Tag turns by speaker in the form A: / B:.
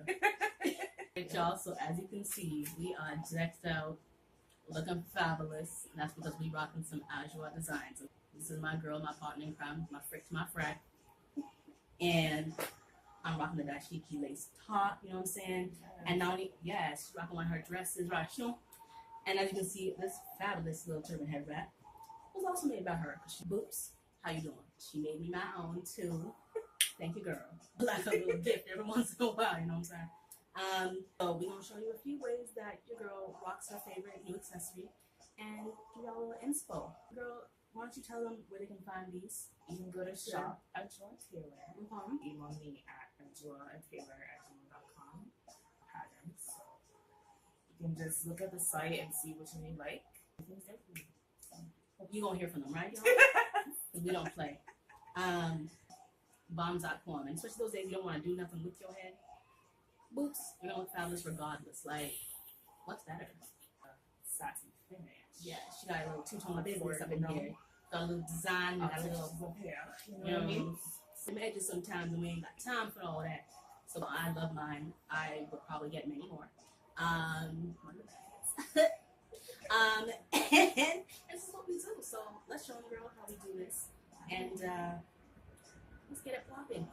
A: here. Right, y'all, so as you can see, we are decked out, looking fabulous. And that's because we rocking some Adjoa designs. This is my girl, my partner in crime, my frick to my frack. And I'm rocking the dashiki lace top, you know what I'm saying? And not only, yes, she's rocking one of her dresses, right? And as you can see, this fabulous little turban head wrap was also made by her. Boops, how you doing? She made me my own too. Thank you, girl. Like a little gift every once in a while, you know what I'm saying? So we're going to show you a few ways that your girl rocks her favorite new accessory and give y'all a little inspo. Girl, why don't you tell them where they can find these?
B: You can go to shop adjoaatelier. Email me at adjoaatelier@gmail.com. Patterns. So you can just look at the site and see which one you like. Everything's there for you.
A: You're going to hear from them, right, y'all? Because we don't play. Bombs.com. And especially those days you don't want to do nothing with your head. Boots, you're going to look fabulous regardless. Like, what's better?
B: Satin finish.
A: Yeah, she got a little two-tone business up in here. Got a little design, got a little
B: hair.
A: You know what I mean? Some edges sometimes, and we ain't got time for all that. So I love mine. I would probably get many more. And this is what we do. So let's show them, girl, how we do this. And let's get it popping.